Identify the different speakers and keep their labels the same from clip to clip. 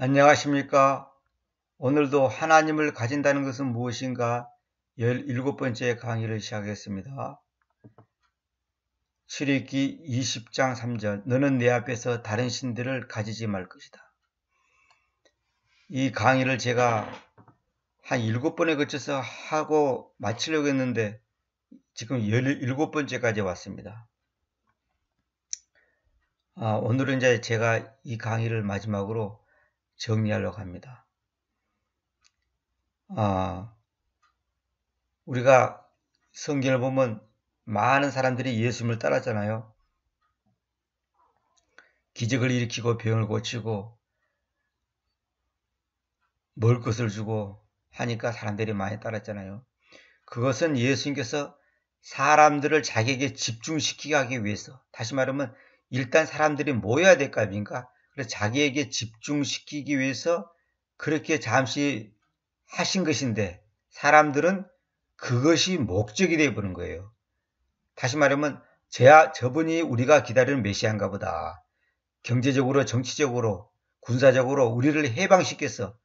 Speaker 1: 안녕하십니까? 오늘도 하나님을 가진다는 것은 무엇인가? 17번째 강의를 시작하겠습니다. 출애굽기 20장 3절 너는 내 앞에서 다른 신들을 가지지 말 것이다. 이 강의를 제가 한 7번에 걸쳐서 하고 마치려고 했는데 지금 17번째까지 왔습니다. 오늘은 이제 제가 이 강의를 마지막으로 정리하려고 합니다. 우리가 성경을 보면 많은 사람들이 예수님을 따랐잖아요. 기적을 일으키고 병을 고치고 먹을 것을 주고 하니까 사람들이 많이 따랐잖아요. 그것은 예수님께서 사람들을 자기에게 집중시키게 하기 위해서, 다시 말하면 일단 사람들이 모여야 될 거 아닙니까? 그래서 자기에게 집중시키기 위해서 그렇게 잠시 하신 것인데 사람들은 그것이 목적이 되어버린 거예요. 다시 말하면 저분이 우리가 기다리는 메시아인가 보다. 경제적으로, 정치적으로, 군사적으로 우리를 해방시켜서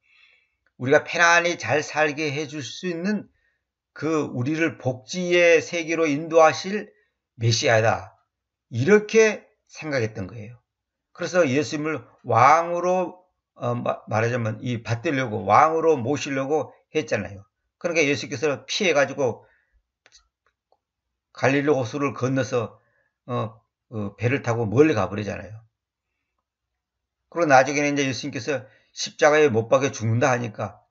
Speaker 1: 우리가 편안히 잘 살게 해줄 수 있는 그 우리를 복지의 세계로 인도하실 메시아다. 이렇게 생각했던 거예요. 그래서 예수님을 왕으로 말하자면 받들려고 왕으로 모시려고 했잖아요. 그러니까 예수께서 피해가지고 갈릴리 호수를 건너서 배를 타고 멀리 가버리잖아요. 그리고 나중에는 이제 예수님께서 십자가에 못 박혀 죽는다 하니까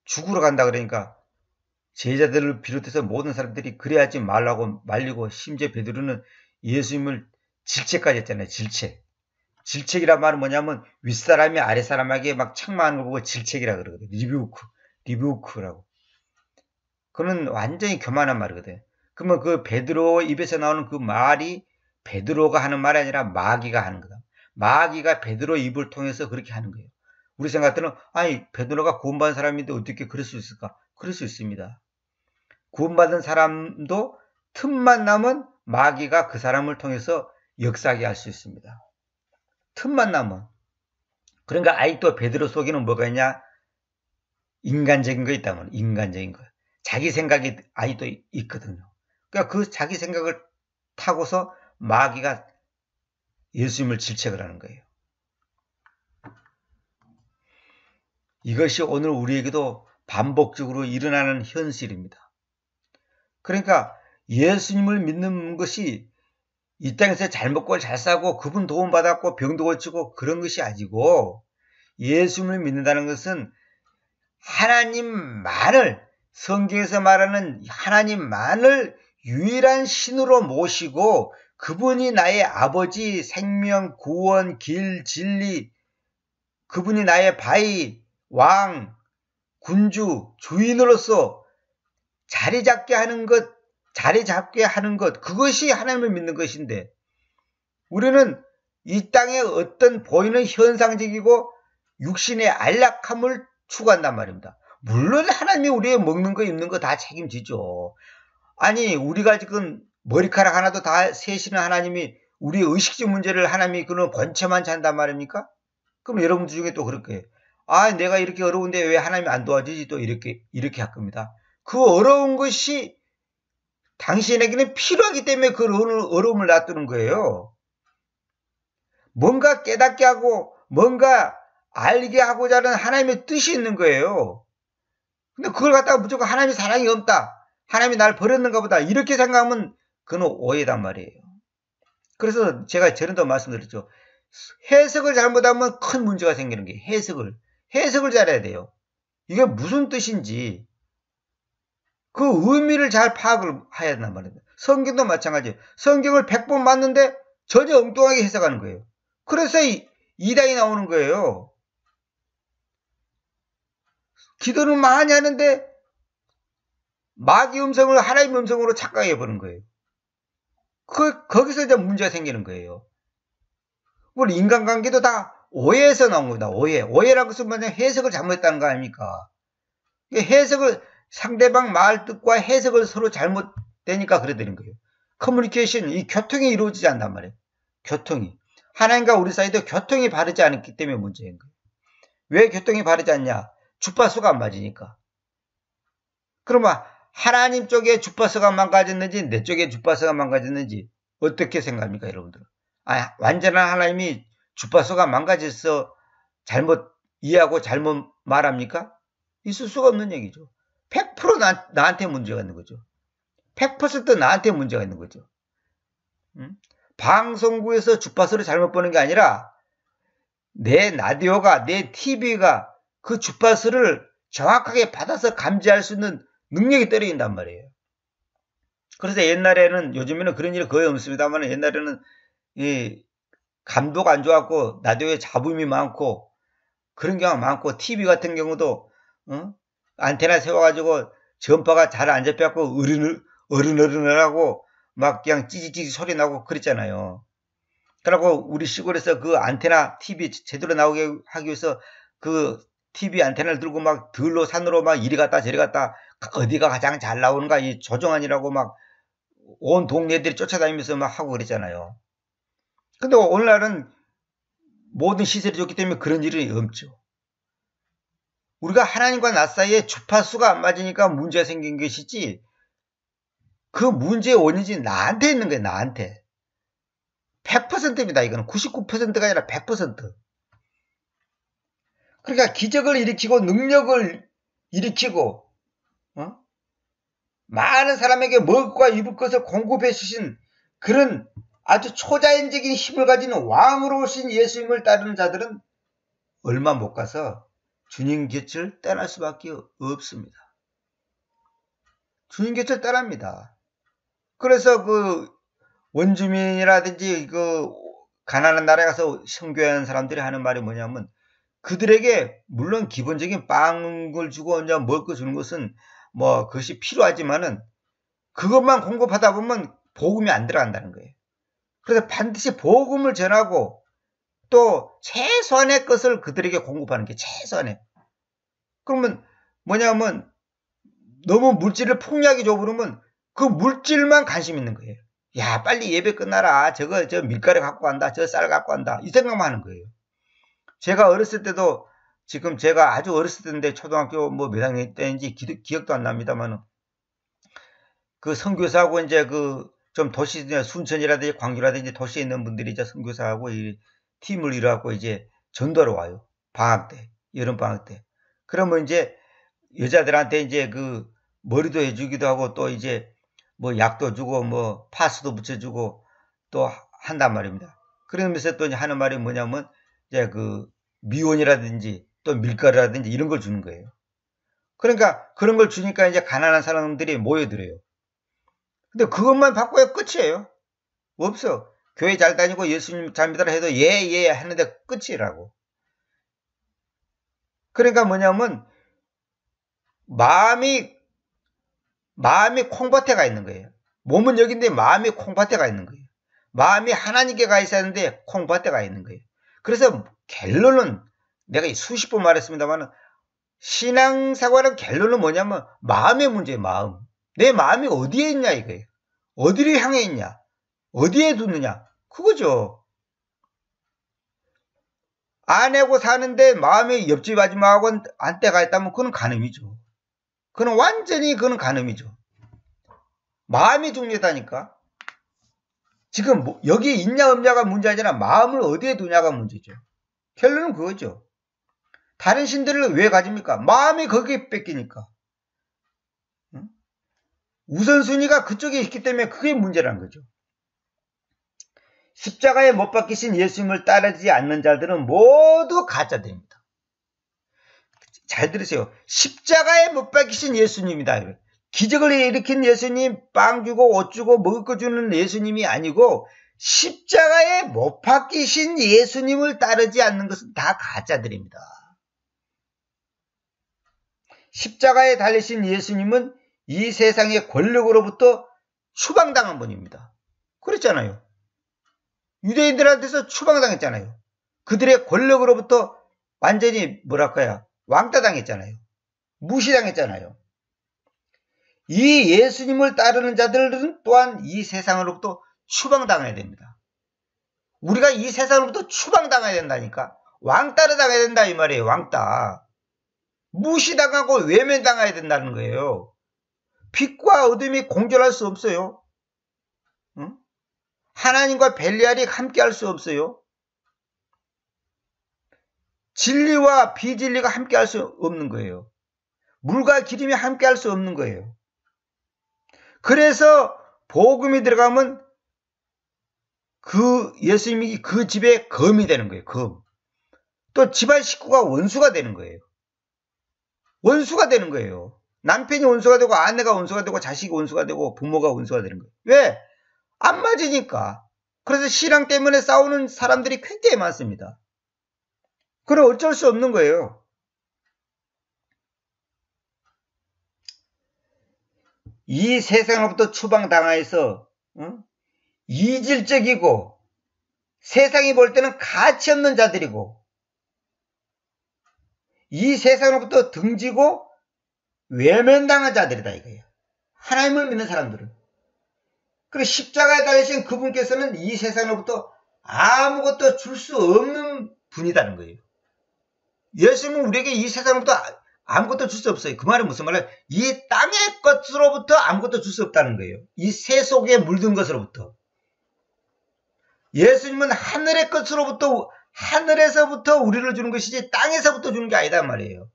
Speaker 1: 죽으러 간다 그러니까 제자들을 비롯해서 모든 사람들이 그래야지 말라고 말리고 심지어 베드로는 예수님을 질책까지 했잖아요. 질책이란 말은 뭐냐면 윗사람이 아랫사람에게 막 책망하는 걸 보고 질책이라 그러거든요. 리뷰크라고. 그건 완전히 교만한 말이거든요. 그러면 그 베드로 입에서 나오는 그 말이 베드로가 하는 말이 아니라 마귀가 하는 거다. 마귀가 베드로 입을 통해서 그렇게 하는 거예요. 우리 생각 때는 아니 베드로가 구원받은 사람인데 어떻게 그럴 수 있을까? 그럴 수 있습니다. 구원받은 사람도 틈만 나면 마귀가 그 사람을 통해서 역사하게 할 수 있습니다. 틈만 나면. 그러니까 아직도 베드로 속에는 뭐가 있냐? 인간적인 거 있다면 인간적인 거. 자기 생각이 아직도 있거든요. 그러니까 그 자기 생각을 타고서 마귀가 예수님을 질책을 하는 거예요. 이것이 오늘 우리에게도 반복적으로 일어나는 현실입니다. 그러니까 예수님을 믿는 것이 이 땅에서 잘 먹고 잘 사고 그분 도움받았고 병도 고치고 그런 것이 아니고 예수님을 믿는다는 것은 하나님만을 성경에서 말하는 하나님만을 유일한 신으로 모시고 그분이 나의 아버지, 생명, 구원, 길, 진리, 그분이 나의 바위, 왕, 군주, 주인으로서 자리 잡게 하는 것, 그것이 하나님을 믿는 것인데 우리는 이 땅에 어떤 보이는 현상적이고 육신의 안락함을 추구한단 말입니다. 물론 하나님이 우리의 먹는 거 입는 거 다 책임지죠. 아니 우리가 지금 머리카락 하나도 다 세시는 하나님이 우리의 의식적 문제를 하나님이 그런 번체만 찬단 말입니까? 그럼 여러분들 중에 또 그럴 거예요. 내가 이렇게 어려운데 왜 하나님이 안 도와주지? 또 이렇게 할 겁니다. 그 어려운 것이 당신에게는 필요하기 때문에 그 어려움을 놔두는 거예요. 뭔가 깨닫게 하고 뭔가 알게 하고자 하는 하나님의 뜻이 있는 거예요. 근데 그걸 갖다가 무조건 하나님의 사랑이 없다. 하나님이 날 버렸는가 보다. 이렇게 생각하면 그건 오해단 말이에요. 그래서 제가 전에도 말씀드렸죠. 해석을 잘못하면 큰 문제가 생기는 게 해석을 잘해야 돼요. 이게 무슨 뜻인지 그 의미를 잘 파악을 해야 된단 말이에요. 성경도 마찬가지예요. 성경을 100번 봤는데 전혀 엉뚱하게 해석하는 거예요. 그래서 이단이 나오는 거예요. 기도는 많이 하는데 마귀 음성을 하나님의 음성으로 착각해버린 거예요. 거기서 이제 문제가 생기는 거예요. 우리 인간관계도 다 오해에서 나온 겁니다. 오해라고 쓰면 해석을 잘못했다는 거 아닙니까? 해석을 상대방 말 뜻과 해석을 서로 잘못되니까 그래 되는 거예요. 커뮤니케이션, 이 교통이 이루어지지 않단 말이에요. 교통이. 하나님과 우리 사이도 교통이 바르지 않았기 때문에 문제인 거예요. 왜 교통이 바르지 않냐? 주파수가 안 맞으니까. 그러면 하나님 쪽에 주파수가 망가졌는지 내 쪽에 주파수가 망가졌는지 어떻게 생각합니까, 여러분들? 완전한 하나님이 주파수가 망가져서 잘못 이해하고 잘못 말합니까? 있을 수가 없는 얘기죠. 100% 나한테 문제가 있는 거죠. 100% 나한테 문제가 있는 거죠. 방송국에서 주파수를 잘못 보는 게 아니라 내 라디오가, 내 TV가 그 주파수를 정확하게 받아서 감지할 수 있는 능력이 떨어진단 말이에요. 그래서 옛날에는, 요즘에는 그런 일이 거의 없습니다만 옛날에는 이 감도가 안 좋았고 라디오에 잡음이 많고 그런 경우가 많고, TV 같은 경우도 안테나 세워가지고 전파가 잘 안 잡혀갖고 어른어른하고 막 그냥 찌직찌직 소리 나고 그랬잖아요. 그러고 우리 시골에서 그 안테나 TV 제대로 나오게 하기 위해서 그 TV 안테나를 들고 막 들로 산으로 막 이리 갔다 저리 갔다 어디가 가장 잘 나오는가 이 조정안이라고 막 온 동네들이 쫓아다니면서 막 하고 그랬잖아요. 근데 오늘날은 모든 시설이 좋기 때문에 그런 일이 없죠. 우리가 하나님과 나 사이에 주파수가 안 맞으니까 문제가 생긴 것이지, 그 문제의 원인이 나한테 있는 거예요. 나한테. 100%입니다. 이거는 99%가 아니라 100%. 그러니까 기적을 일으키고 능력을 일으키고 많은 사람에게 먹을 것과 입을 것을 공급해 주신 그런 아주 초자연적인 힘을 가진 왕으로 오신 예수님을 따르는 자들은 얼마 못 가서 주님 곁을 떠날 수밖에 없습니다. 주님 곁을 떠납니다. 그래서 그 원주민이라든지 그 가난한 나라에 가서 선교하는 사람들이 하는 말이 뭐냐면, 그들에게 물론 기본적인 빵을 주고 이제 먹을 거 주는 것은 뭐 그것이 필요하지만은 그것만 공급하다 보면 복음이 안 들어간다는 거예요. 그래서 반드시 복음을 전하고 또 최소한의 것을 그들에게 공급하는 게 최소한의. 그러면 뭐냐면 너무 물질을 풍요하게 줘버리면 그 물질만 관심 있는 거예요. 야, 빨리 예배 끝나라. 저 밀가루 갖고 간다. 저 쌀 갖고 간다. 이 생각만 하는 거예요. 제가 어렸을 때도, 지금 제가 아주 어렸을 때인데 초등학교 뭐 몇 학년 때인지 기억도 안 납니다만, 그 선교사하고 이제 그 좀 도시, 순천이라든지 광주라든지 도시에 있는 분들이 이제 선교사하고 이 팀을 이뤄갖고 이제 전도하러 와요. 방학 때, 여름 방학 때. 그러면 이제 여자들한테 이제 그 머리도 해주기도 하고 또 이제 뭐 약도 주고 뭐 파스도 붙여주고 또 한단 말입니다. 그러면서 또 하는 말이 뭐냐면 이제 그 미원이라든지 또 밀가루라든지 이런 걸 주는 거예요. 그러니까 그런 걸 주니까 이제 가난한 사람들이 모여들어요. 근데 그것만 받고야 끝이에요. 없어. 교회 잘 다니고 예수님 잘 믿어라 해도 예 하는데 끝이라고. 그러니까 뭐냐면 마음이 콩밭에 가 있는 거예요. 몸은 여기인데 마음이 콩밭에 가 있는 거예요. 마음이 하나님께 가 있어야 하는데 콩밭에 가 있는 거예요. 그래서 결론은, 내가 수십 번 말했습니다만, 신앙생활은 결론은 뭐냐면 마음의 문제예요. 마음. 내 마음이 어디에 있냐 이거예요. 어디를 향해 있냐, 어디에 두느냐, 그거죠. 아내고 사는데 마음이 옆집 아줌마하고 안때가 있다면 그건 간음이죠. 그건 완전히 간음이죠. 마음이 중요하다니까. 지금 여기 있냐 없냐가 문제 아니라 마음을 어디에 두냐가 문제죠. 결론은 그거죠. 다른 신들을 왜 가집니까? 마음이 거기에 뺏기니까. 우선순위가 그쪽에 있기 때문에 그게 문제라는 거죠. 십자가에 못 박히신 예수님을 따르지 않는 자들은 모두 가짜됩니다. 잘 들으세요. 십자가에 못 박히신 예수님이다. 기적을 일으킨 예수님, 빵 주고 옷 주고 먹을 거 주는 예수님이 아니고 십자가에 못 박히신 예수님을 따르지 않는 것은 다 가짜들입니다. 십자가에 달리신 예수님은 이 세상의 권력으로부터 추방당한 분입니다. 그랬잖아요. 유대인들한테서 추방당했잖아요. 그들의 권력으로부터 완전히 뭐랄까요, 왕따당했잖아요. 무시당했잖아요. 이 예수님을 따르는 자들은 또한 이 세상으로부터 추방당해야 됩니다. 우리가 이 세상으로부터 추방당해야 된다니까. 왕따를 당해야 된다 이 말이에요. 왕따. 무시당하고 외면당해야 된다는 거예요. 빛과 어둠이 공존할 수 없어요. 응? 하나님과 벨리알이 함께 할 수 없어요. 진리와 비진리가 함께 할 수 없는 거예요. 물과 기름이 함께 할 수 없는 거예요. 그래서 복음이 들어가면 그 예수님이 그 집에 검이 되는 거예요. 검. 또 집안 식구가 원수가 되는 거예요. 원수가 되는 거예요. 남편이 원수가 되고 아내가 원수가 되고 자식이 원수가 되고 부모가 원수가 되는 거예요. 왜? 안 맞으니까. 그래서 신앙 때문에 싸우는 사람들이 굉장히 많습니다. 그럼 어쩔 수 없는 거예요. 이 세상으로부터 추방당하여서 이질적이고 세상이 볼 때는 가치 없는 자들이고 이 세상으로부터 등지고 외면당한 자들이다 이거예요. 하나님을 믿는 사람들은. 그리고 십자가에 달리신 그분께서는 이 세상으로부터 아무것도 줄 수 없는 분이라는 거예요. 예수님은 우리에게 이 세상으로부터 아무것도 줄 수 없어요. 그 말은 무슨 말이에요? 이 땅의 것으로부터 아무것도 줄 수 없다는 거예요. 이 새 속에 물든 것으로부터. 예수님은 하늘의 것으로부터 하늘에서부터 우리를 주는 것이지 땅에서부터 주는 게 아니단 말이에요.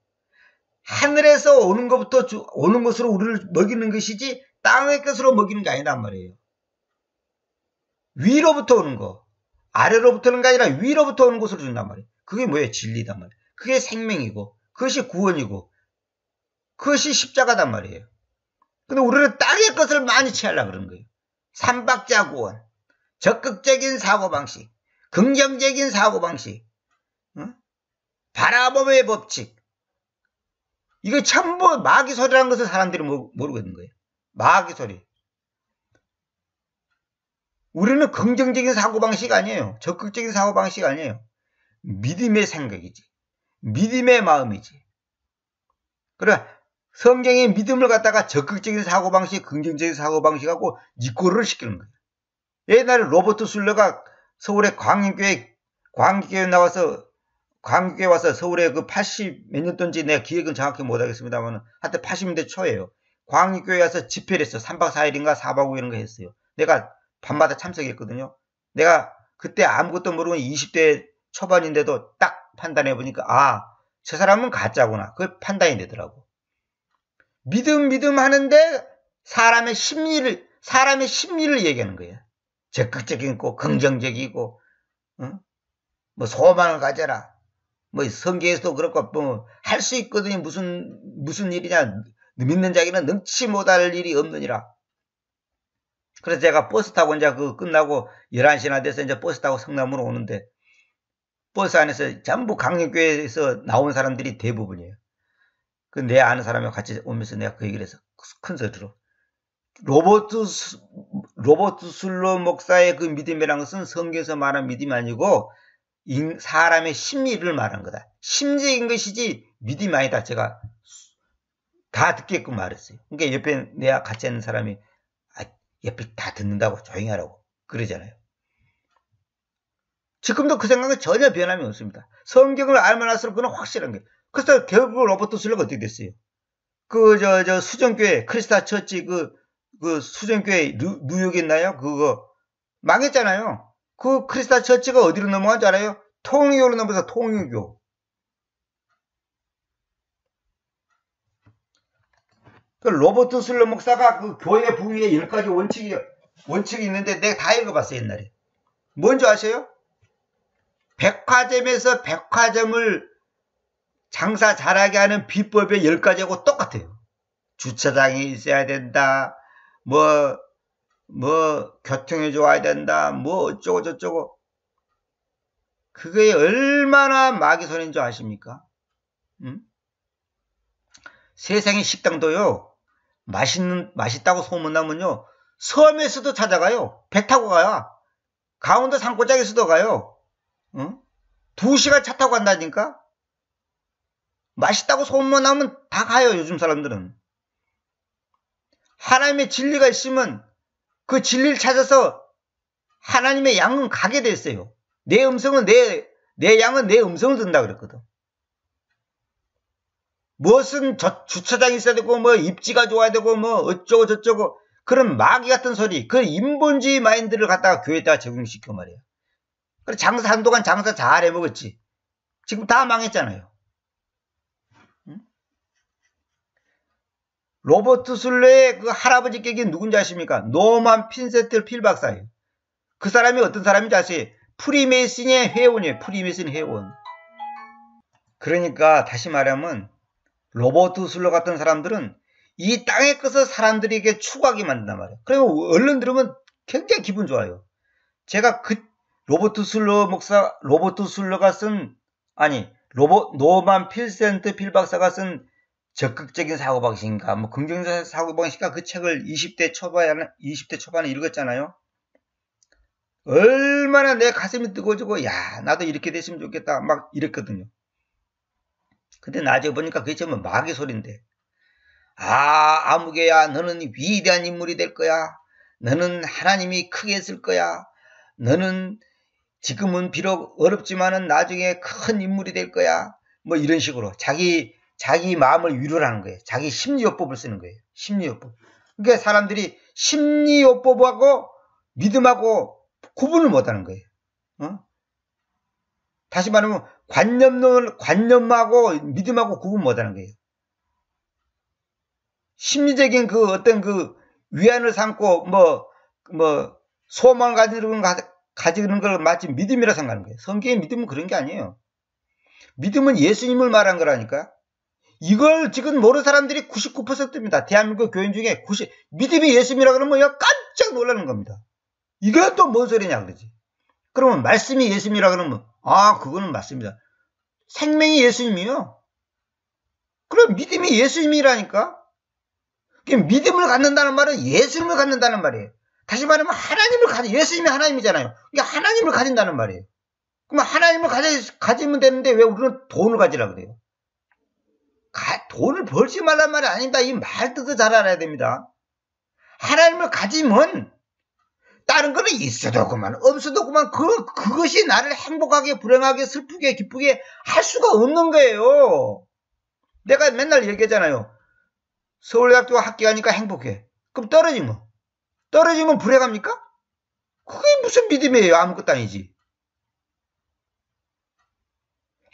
Speaker 1: 하늘에서 오는 것부터 오는 것으로 우리를 먹이는 것이지 땅의 것으로 먹이는 게 아니단 말이에요. 위로부터 오는 거, 아래로부터 오는 게 아니라 위로부터 오는 것으로 준단 말이에요. 그게 뭐예요? 진리단 말이에요. 그게 생명이고 그것이 구원이고 그것이 십자가단 말이에요. 근데 우리는 땅의 것을 많이 취하려고 그러는 거예요. 삼박자 구원, 적극적인 사고방식, 긍정적인 사고방식, 바라봄의 법칙. 이거 전부 마귀 소리라는 것을 사람들이 모르고 있는 거예요. 마귀 소리. 우리는 긍정적인 사고방식 아니에요. 적극적인 사고방식 아니에요. 믿음의 생각이지. 믿음의 마음이지. 그래, 성경의 믿음을 갖다가 적극적인 사고방식, 긍정적인 사고방식하고 이꼬를 시키는 거예요. 옛날에 로버트 술러가 서울의 광교에 나와서 광교에 와서 서울에 그 80 몇 년도인지 내가 기억은 정확히 못하겠습니다만 하여튼 80년대 초에요. 광교에 와서 집회를 했어. 3박 4일인가 4박 5일인가 했어요. 내가 밤마다 참석했거든요. 내가 그때 아무것도 모르고 20대 초반인데도 딱 판단해 보니까 저 사람은 가짜구나. 그게 판단이 되더라고. 믿음 하는데 사람의 심리를 얘기하는 거예요. 적극적이고 긍정적이고 뭐 소망을 가져라. 뭐 성경에서도 그렇고 뭐 할 수 있거든요. 무슨 일이냐. 믿는 자에게는 능치 못할 일이 없느니라. 그래서 제가 버스 타고 이제 끝나고 11시나 돼서 이제 버스 타고 성남으로 오는데 버스 안에서 전부 강림교회에서 나온 사람들이 대부분이에요. 그 내 아는 사람이 같이 오면서 내가 그 얘기를 해서 큰 소리로 로버트 술러 목사의 그 믿음이라는 것은 성경에서 말한 믿음이 아니고 사람의 심리를 말한 거다. 심리적인 것이지 믿음이 아니다. 제가 다 듣게끔 말했어요. 그러니까 옆에 내가 같이 있는 사람이 옆에 다 듣는다고 조용히 하라고 그러잖아요. 지금도 그 생각은 전혀 변함이 없습니다. 성경을 알면 할수록 그건 확실한 거예요. 그래서 결국 로버트 술러가 어떻게 됐어요? 수정교회, 크리스타 처치 그 수정교회 뉴욕에 있나요? 그거 망했잖아요. 그 크리스타 처치가 어디로 넘어간 줄 알아요? 통일교로 넘어서 통일교. 그 로버트 술러 목사가 그 교회 부흥의 10가지 원칙이 있는데 내가 다 읽어봤어요, 옛날에. 뭔지 아세요? 백화점에서 백화점을 장사 잘하게 하는 비법의 10가지하고 똑같아요. 주차장이 있어야 된다. 교통이 좋아야 된다. 어쩌고 저쩌고. 그게 얼마나 마귀 소리인 줄 아십니까? 세상의 식당도요. 맛있다고 소문나면요. 섬에서도 찾아가요. 배 타고 가요. 강원도 산골짜기에서도 가요. 2시간 차 타고 간다니까? 맛있다고 소문나면 다 가요. 요즘 사람들은. 하나님의 진리가 있으면 그 진리를 찾아서 하나님의 양은 가게 됐어요. 내 음성은 내 양은 내 음성을 듣는다 그랬거든. 무슨 주차장이 있어야 되고 뭐 입지가 좋아야 되고 뭐 어쩌고 저쩌고 그런 마귀 같은 소리, 그 인본주의 마인드를 갖다가 교회에다가 적용시켜 말이야. 그래 장사 한동안 장사 잘 해먹었지. 지금 다 망했잖아요. 응? 로버트 술러의 그 할아버지 객이 누군지 아십니까? 노만 핀세트 필 박사예요. 그 사람이 어떤 사람인지 아세요? 프리메이슨의 회원이에요. 프리메이슨 회원. 그러니까 다시 말하면 로버트 술러 같은 사람들은 이 땅의 것을 사람들에게 추구하게 만든단 말이에요. 그리고 얼른 들으면 굉장히 기분 좋아요. 제가 그 로버트 술러가 쓴, 노만 필센트 필 박사가 쓴 적극적인 사고방식인가, 뭐 긍정적 사고방식인가 그 책을 20대 초반에 읽었잖아요. 얼마나 내 가슴이 뜨거워지고, 야, 나도 이렇게 됐으면 좋겠다, 막 이랬거든요. 근데 나중에 보니까 그게 전부 마귀 소리인데, 아무개야, 너는 위대한 인물이 될 거야. 너는 하나님이 크게 했을 거야. 너는 지금은 비록 어렵지만은 나중에 큰 인물이 될 거야. 뭐 이런 식으로 자기 마음을 위로를 하는 거예요. 자기 심리요법을 쓰는 거예요. 심리요법. 그러니까 사람들이 심리요법하고 믿음하고 구분을 못하는 거예요. 다시 말하면 관념하고 믿음하고 구분 못하는 거예요. 심리적인 그 어떤 그 위안을 삼고 소망을 가지는 걸 마치 믿음이라 생각하는 거예요. 성경의 믿음은 그런 게 아니에요. 믿음은 예수님을 말한 거라니까. 이걸 지금 모르는 사람들이 99%입니다. 대한민국 교인 중에 믿음이 예수님이라 그러면 깜짝 놀라는 겁니다. 이건 또 뭔 소리냐 그러지. 그러면 말씀이 예수님이라 그러면 그거는 맞습니다. 생명이 예수님이요. 그럼 믿음이 예수님이라니까. 믿음을 갖는다는 말은 예수님을 갖는다는 말이에요. 다시 말하면 예수님이 하나님이잖아요. 그러니까 하나님을 가진다는 말이에요. 그럼 하나님을 가지면 되는데 왜 우리는 돈을 가지라 그래요? 돈을 벌지 말란 말이 아닙니다. 이 말 뜻을 잘 알아야 됩니다. 하나님을 가지면 다른 거는 있어도 그만 없어도 그만 그것이 나를 행복하게 불행하게 슬프게 기쁘게 할 수가 없는 거예요. 내가 맨날 얘기하잖아요. 서울대학교 합격하니까 행복해. 그럼 떨어지면 불행합니까? 그게 무슨 믿음이에요. 아무것도 아니지.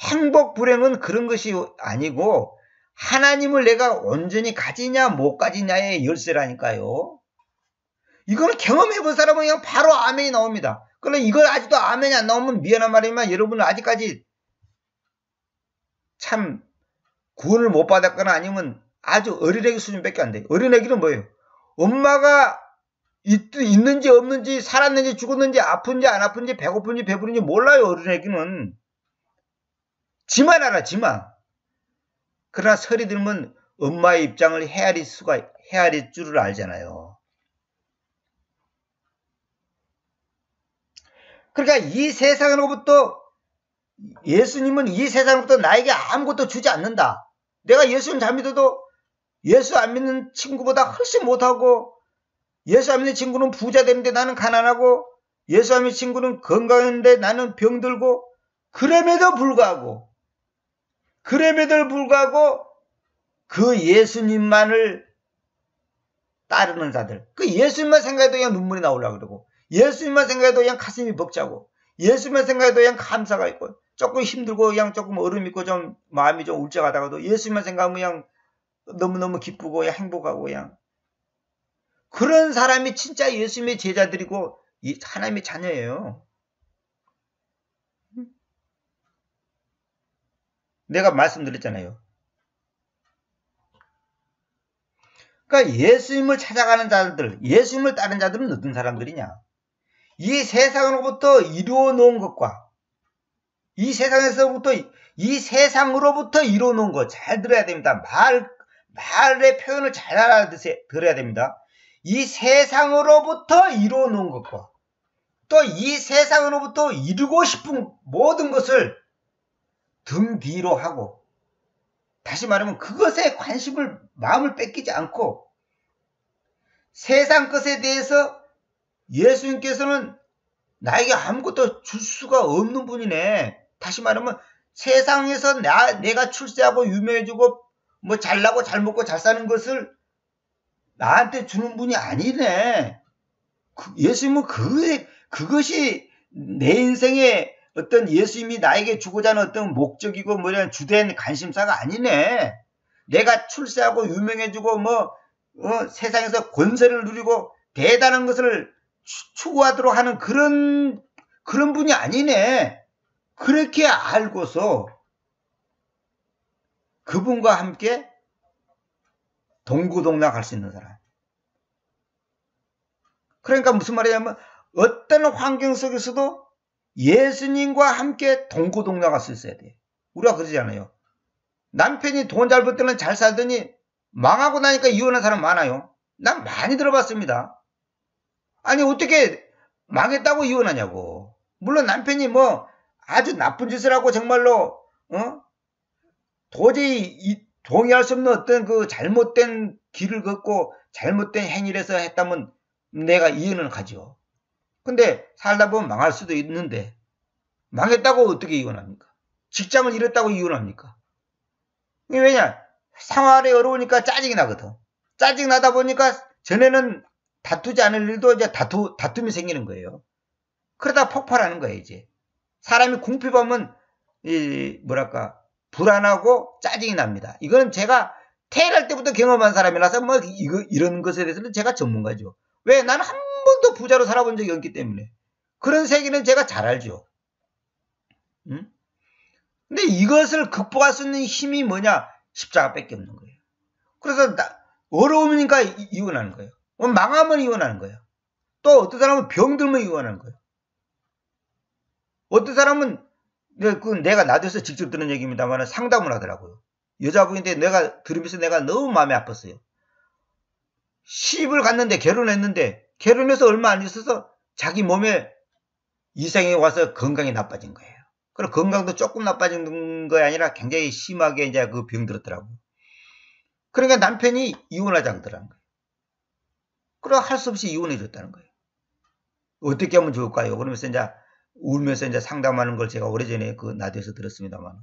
Speaker 1: 행복 불행은 그런 것이 아니고 하나님을 내가 온전히 가지냐 못 가지냐의 열쇠라니까요. 이거는 경험해본 사람은 그냥 바로 아멘이 나옵니다. 그런데 이걸 아직도 아멘이 안 나오면 미안한 말이지만 여러분은 아직까지 참 구원을 못 받았거나 아니면 아주 어린애기 수준밖에 안 돼요. 어린애기는 뭐예요? 엄마가 있는지 없는지 살았는지 죽었는지 아픈지 안 아픈지 배고픈지 배부른지 몰라요. 어린애기는. 지만 알아. 지만. 그러나 설이 들면 엄마의 입장을 헤아릴 줄을 알잖아요. 그러니까 이 세상으로부터 예수님은 이 세상으로부터 나에게 아무것도 주지 않는다. 내가 예수님 잘 믿어도 예수 안 믿는 친구보다 훨씬 못하고 예수 안 믿는 친구는 부자 되는데 나는 가난하고 예수 안 믿는 친구는 건강한데 나는 병들고 그럼에도 불구하고 그 예수님만을 따르는 자들, 그 예수님만 생각해도 그냥 눈물이 나오려고 그러고 예수님만 생각해도 그냥 가슴이 벅차고 예수님만 생각해도 그냥 감사가 있고 조금 힘들고 그냥 조금 얼음 있고 좀 마음이 좀 울적하다가도 예수님만 생각하면 그냥 너무너무 기쁘고 그냥 행복하고 그냥 그런 사람이 진짜 예수님의 제자들이고 하나님의 자녀예요. 내가 말씀드렸잖아요. 그러니까 예수님을 찾아가는 자들, 예수님을 따르는 자들은 어떤 사람들이냐? 이 세상으로부터 이루어 놓은 것과 이 세상으로부터 이루어 놓은 것 잘 들어야 됩니다. 말의 표현을 잘 알아들어야 됩니다. 이 세상으로부터 이루어 놓은 것과 또 이 세상으로부터 이루고 싶은 모든 것을 등 뒤로 하고 다시 말하면 그것에 마음을 뺏기지 않고 세상 것에 대해서 예수님께서는 나에게 아무것도 줄 수가 없는 분이네. 다시 말하면 세상에서 내가 출세하고 유명해지고 뭐 잘나고 잘 먹고 잘 사는 것을 나한테 주는 분이 아니네. 예수님은 그것이 내 인생의 어떤 예수님이 나에게 주고자 하는 어떤 목적이고 뭐냐 주된 관심사가 아니네. 내가 출세하고 유명해지고 세상에서 권세를 누리고 대단한 것을 추구하도록 하는 그런 분이 아니네. 그렇게 알고서 그분과 함께 동고동락 할 수 있는 사람. 그러니까 무슨 말이냐면 어떤 환경 속에서도 예수님과 함께 동고동락할 수 있어야 돼. 우리가 그러잖아요. 남편이 돈 잘 벌 때는 잘 살더니 망하고 나니까 이혼한 사람 많아요. 난 많이 들어봤습니다. 아니 어떻게 망했다고 이혼하냐고. 물론 남편이 아주 나쁜 짓을 하고 정말로 도저히 동의할 수 없는 어떤 그 잘못된 길을 걷고 잘못된 행위를 해서 했다면 내가 이해는 가죠. 근데 살다 보면 망할 수도 있는데 망했다고 어떻게 이혼합니까? 직장을 잃었다고 이혼합니까? 왜냐? 생활이 어려우니까 짜증이 나거든. 짜증 나다 보니까 전에는 다투지 않을 일도 이제 다툼이 생기는 거예요. 그러다 폭발하는 거예요, 이제. 사람이 궁핍하면 불안하고 짜증이 납니다. 이거는 제가 태어날 때부터 경험한 사람이라서 이런 것에 대해서는 제가 전문가죠. 왜? 나는 한 번도 부자로 살아본 적이 없기 때문에. 그런 세계는 제가 잘 알죠. 응? 근데 이것을 극복할 수 있는 힘이 뭐냐? 십자가밖에 없는 거예요. 그래서 어려우니까 이혼하는 거예요. 망하면 이혼하는 거예요. 또 어떤 사람은 병들면 이혼하는 거예요. 어떤 사람은 내가 나도에서 직접 들은 얘기입니다만 상담을 하더라고요. 여자분인데 내가 들으면서 내가 너무 마음이 아팠어요. 시집을 갔는데 결혼해서 얼마 안 있어서 자기 몸에 이상이 와서 건강이 나빠진 거예요. 그리고 건강도 조금 나빠진 거 아니라 굉장히 심하게 이제 그 병 들었더라고요. 그러니까 남편이 이혼하자고 하더라는 거예요. 그리고 할 수 없이 이혼해 줬다는 거예요. 어떻게 하면 좋을까요? 그러면서 이제 울면서 이제 상담하는 걸 제가 오래전에 그 나디에서 들었습니다만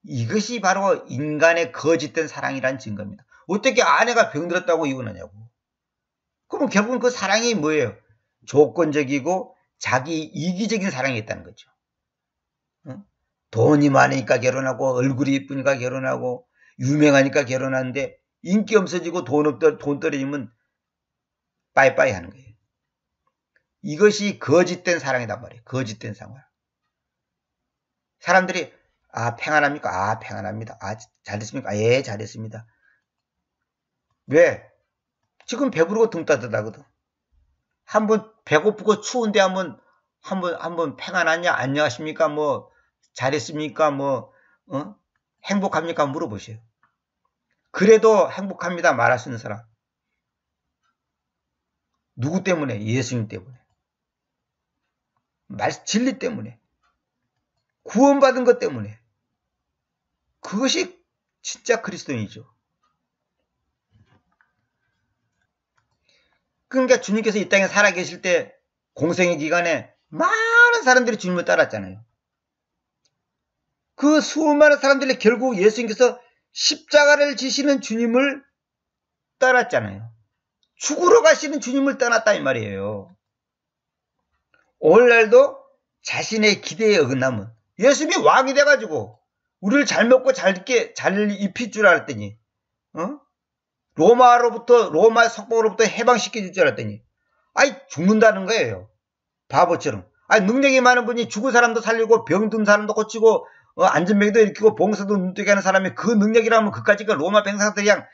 Speaker 1: 이것이 바로 인간의 거짓된 사랑이란 증거입니다. 어떻게 아내가 병들었다고 이혼하냐고. 그러면 결국은 그 사랑이 뭐예요? 조건적이고 자기 이기적인 사랑이 있다는 거죠. 돈이 많으니까 결혼하고 얼굴이 이쁘니까 결혼하고 유명하니까 결혼하는데 인기 없어지고 돈 떨어지면 빠이빠이 하는 거예요. 이것이 거짓된 사랑이란 말이에요. 거짓된 사랑. 사람들이 평안합니까? 평안합니다. 잘됐습니까? 예, 잘됐습니다. 왜? 지금 배부르고 등 따뜻하거든. 한번 배고프고 추운데 한번 평안하냐? 안녕하십니까? 잘했습니까? 행복합니까? 물어보세요. 그래도 행복합니다. 말할 수 있는 사람. 누구 때문에? 예수님 때문에. 진리 때문에. 구원받은 것 때문에. 그것이 진짜 그리스도인이죠. 그러니까 주님께서 이 땅에 살아계실 때 공생의 기간에 많은 사람들이 주님을 따랐잖아요. 그 수많은 사람들이 결국 예수님께서 십자가를 지시는 주님을 따랐잖아요. 죽으러 가시는 주님을 떠났다 이 말이에요. 오늘날도 자신의 기대에 어긋나면 예수님이 왕이 돼가지고 우리를 잘 먹고 잘 입힐 줄 알았더니 로마 석방으로부터 해방시켜 줄 줄 알았더니 죽는다는 거예요. 바보처럼. 능력이 많은 분이 죽은 사람도 살리고 병든 사람도 고치고 안전병도 일으키고 봉사도 눈뜨게 하는 사람이 그 능력이라면 그까지 로마 병사들이 그냥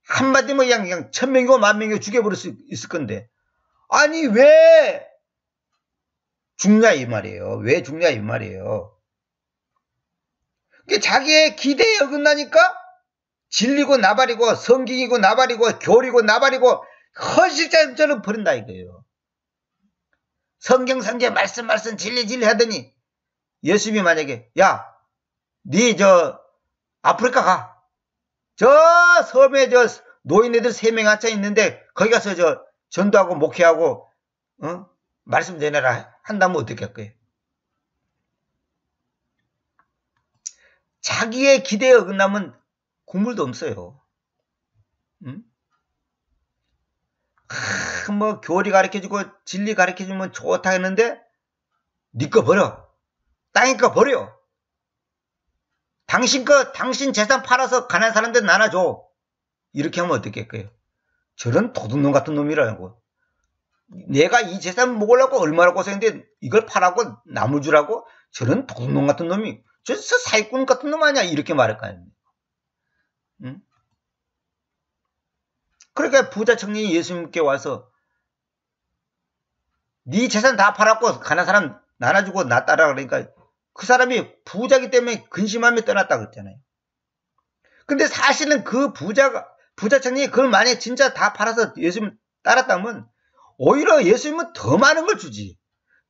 Speaker 1: 한마디면 그냥 1000명이고 10,000명이고 죽여버릴 수 있을 건데 왜 죽냐 이 말이에요. 왜 죽냐 이 말이에요. 자기의 기대에 어긋나니까 진리고 나발이고 성경이고 나발이고 교리고 나발이고 허실자처럼 버린다 이거예요. 성경 말씀 진리 하더니 예수님이 만약에 네 아프리카 가. 저 섬에 노인네들 3명 앉아 있는데 거기 가서 전도하고 목회하고 말씀 전해라 한다면 어떻게 할 거예요? 자기의 기대에 어긋나면 국물도 없어요. 응? 뭐 교리 가르쳐주고 진리 가르쳐주면 좋다 했는데 니 거 버려. 땅이 거 버려. 당신 재산 팔아서 가난한 사람들 나눠줘. 이렇게 하면 어떻겠어요? 저런 도둑놈 같은 놈이라고. 내가 이 재산 먹으려고 얼마나 고생했는데 이걸 팔라고 나물 주라고? 저런 도둑놈 같은 놈이 저 사기꾼 같은 놈 아니야? 이렇게 말할 거 아닙니까? 응? 그러니까 부자 청년이 예수님께 와서 네 재산 다 팔았고 가난한 사람 나눠주고 나 따라 그러니까 그 사람이 부자기 때문에 근심하며 떠났다 그랬잖아요. 근데 사실은 그 부자 청년이 그걸 만약에 진짜 다 팔아서 예수님 따랐다면 오히려 예수님은 더 많은 걸 주지.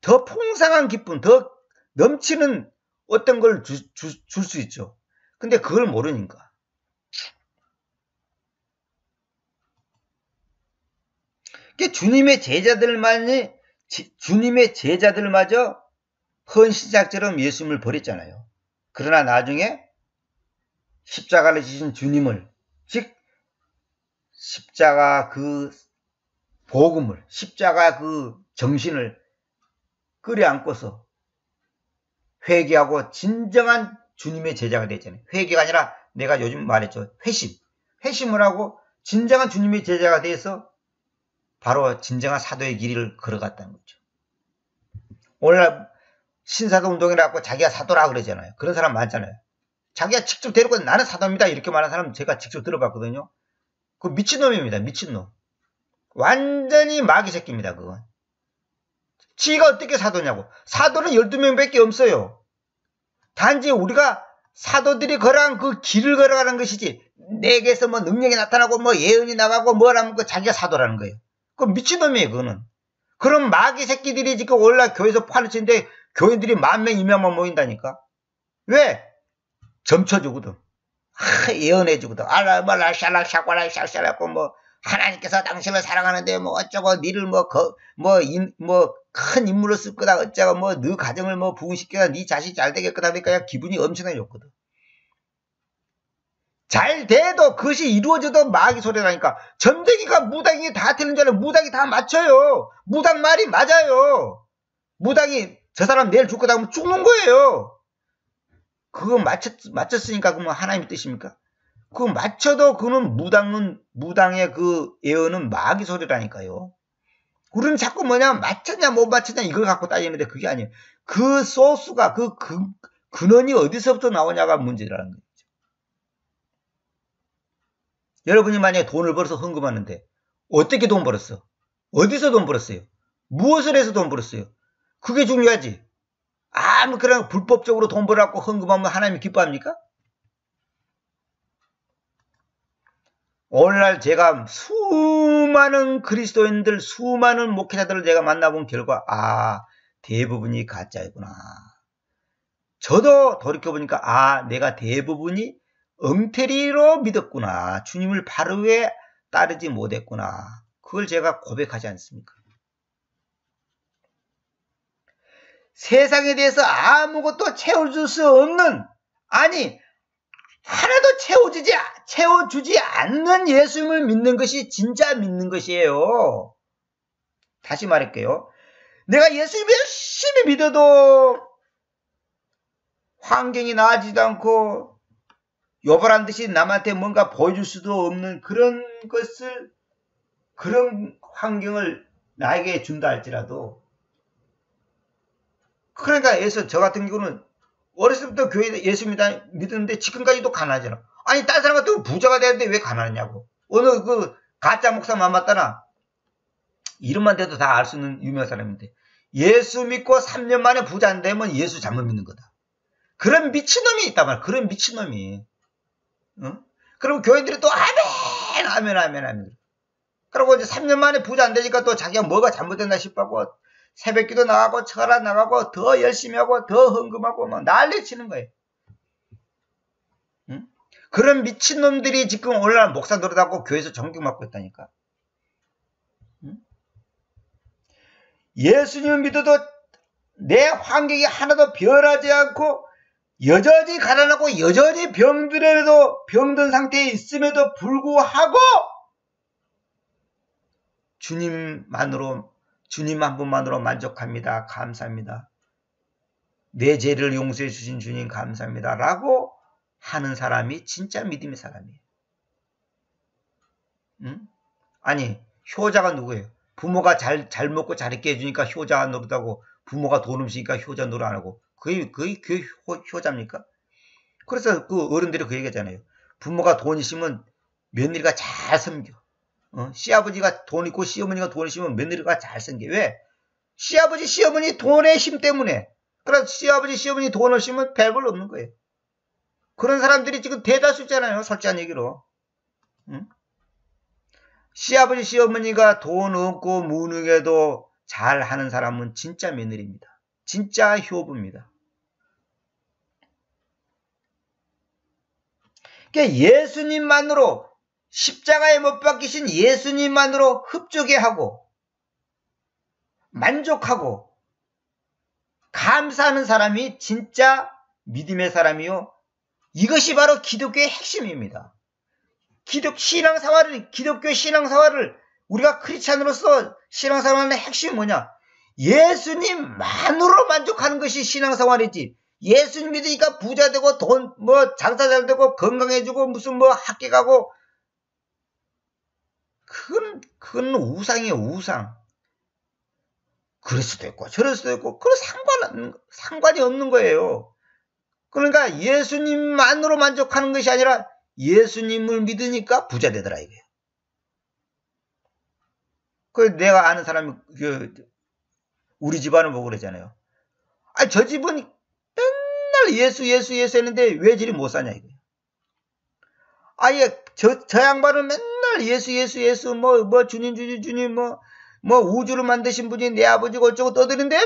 Speaker 1: 더 풍성한 기쁨, 더 넘치는 어떤 걸 줄 수 있죠. 근데 그걸 모르니까. 주님의 제자들마저 헌신작처럼 예수님을 버렸잖아요. 그러나 나중에 십자가를 지신 주님을, 즉 십자가 그 복음을, 십자가 그 정신을 끌어안고서 회개하고 진정한 주님의 제자가 됐잖아요. 회개가 아니라 내가 요즘 말했죠. 회심을 하고 진정한 주님의 제자가 돼서 바로 진정한 사도의 길을 걸어갔다는 거죠. 오늘날 신사도 운동이라고 자기가 사도라 그러잖아요. 그런 사람 많잖아요. 자기가 직접 데리고 나는 사도입니다 이렇게 말하는 사람 제가 직접 들어봤거든요. 그 미친놈입니다. 미친놈. 완전히 마귀 새끼입니다. 그건. 지가 어떻게 사도냐고. 사도는 12명밖에 없어요. 단지 우리가 사도들이 걸어간 그 길을 걸어가는 것이지 내게서 뭐 능력이 나타나고 뭐 예언이 나가고 뭐라면 그 자기가 사도라는 거예요. 그 미친놈이에요. 그거는. 그럼 마귀 새끼들이 지금 올라 교회에서 파헤치는데 교인들이 10,000명, 2,000명 모인다니까. 왜? 점쳐주거든. 예언해주거든. 알라말라 샬락샤과라 샬샬라고 뭐 하나님께서 당신을 사랑하는데 뭐 어쩌고 니를 큰 인물로 쓸 거다 어쩌고 뭐 너 가정을 뭐 부흥시켜야 네 자식 잘 되겠거다 하니까 기분이 엄청나게 좋거든. 잘 돼도 그것이 이루어져도 마귀 소리라니까. 점쟁이가 무당이 다 틀린 줄 알아요. 무당이 다 맞춰요. 무당 말이 맞아요. 무당이 저 사람 내일 죽을 거다 하면 죽는 거예요. 그거 맞췄으니까 그러면 하나님의 뜻입니까? 그거 맞춰도 그는 무당의 그 예언은 마귀 소리라니까요. 우리는 자꾸 뭐냐 맞췄냐 못 맞췄냐 이걸 갖고 따지는데 그게 아니에요. 그 소스가 그 근원이 어디서부터 나오냐가 문제라는 거죠. 여러분이 만약에 돈을 벌어서 헌금하는데 어떻게 돈 벌었어? 어디서 돈 벌었어요? 무엇을 해서 돈 벌었어요? 그게 중요하지. 그냥 불법적으로 돈 벌어갖고 헌금하면 하나님이 기뻐합니까? 오늘날 제가 수많은 그리스도인들, 수많은 목회자들을 제가 만나본 결과 대부분이 가짜이구나. 저도 돌이켜보니까 내가 대부분이 엉터리로 믿었구나. 주님을 바르게 따르지 못했구나. 그걸 제가 고백하지 않습니까? 세상에 대해서 아무것도 채워줄 수 없는, 하나도 채워주지 않는 예수님을 믿는 것이 진짜 믿는 것이에요. 다시 말할게요. 내가 예수님 열심히 믿어도 환경이 나아지지도 않고 요벌한 듯이 남한테 뭔가 보여줄 수도 없는 그런 환경을 나에게 준다 할지라도, 그러니까 저 같은 경우는 어렸을 때부터 교회 예수 믿었는데 지금까지도 가난하잖아. 다른 사람 같으면 부자가 되는데 왜 가난하냐고. 어느 가짜 목사 만났다나 이름만 대도 다 알 수 있는 유명한 사람인데 예수 믿고 3년 만에 부자 안 되면 예수 잘못 믿는 거다. 그런 미친놈이 있단 말이야. 그런 미친놈이. 그럼 교인들이 또 아멘. 그리고 이제 3년 만에 부자 안 되니까 또 자기가 뭐가 잘못됐나 싶어하고 새벽기도 나가고 철학 나가고 더 열심히 하고 더 헌금하고 막 난리 치는 거예요. 그런 미친놈들이 지금 오늘날 목사 노릇하고 교회에서 존경받고 있다니까. 예수님을 믿어도 내 환경이 하나도 변하지 않고 여전히 가난하고 여전히 병든 상태에 있음에도 불구하고 주님 한 분만으로 만족합니다. 감사합니다. 내 죄를 용서해 주신 주님 감사합니다. 라고 하는 사람이 진짜 믿음의 사람이에요. 응? 아니, 효자가 누구예요? 부모가 잘 먹고 잘 있게 해주니까 효자 노릇하고, 부모가 돈 없으니까 효자 노릇 안 하고, 그게 효자입니까? 그래서 그 어른들이 그 얘기하잖아요. 부모가 돈 있으면 며느리가 잘 섬겨. 시아버지가 돈 있고 시어머니가 돈 있으면 며느리가 잘 섬겨. 왜? 시아버지, 시어머니 돈의 힘 때문에. 그래서 시아버지, 시어머니 돈 없으면 별볼 없는 거예요. 그런 사람들이 지금 대다수 있잖아요. 솔직한 얘기로. 응? 시아버지, 시어머니가 돈 없고 무능해도 잘하는 사람은 진짜 며느리입니다. 진짜 효부입니다. 그러니까 예수님만으로, 십자가에 못 박히신 예수님만으로 흡족해 하고 만족하고 감사하는 사람이 진짜 믿음의 사람이요. 이것이 바로 기독교의 핵심입니다. 기독교 신앙생활을 우리가 크리스찬으로서 신앙생활의 핵심이 뭐냐? 예수님만으로 만족하는 것이 신앙생활이지. 예수님 믿으니까 부자 되고 돈 장사 잘 되고 건강해지고 무슨 학교 가고, 그건 우상이에요. 우상. 그럴 수도 있고 저럴 수도 있고 그런 상관이 없는 거예요. 그러니까 예수님만으로 만족하는 것이 아니라 예수님을 믿으니까 부자 되더라 이거예요. 그래서 내가 아는 사람이 우리 집안을 보고 그러잖아요. 저 집은 맨날 예수 했는데 왜 저리 못 사냐 이거예요. 저 양반은 맨날 예수 주님 우주를 만드신 분이 내 아버지고 어쩌고 떠드는데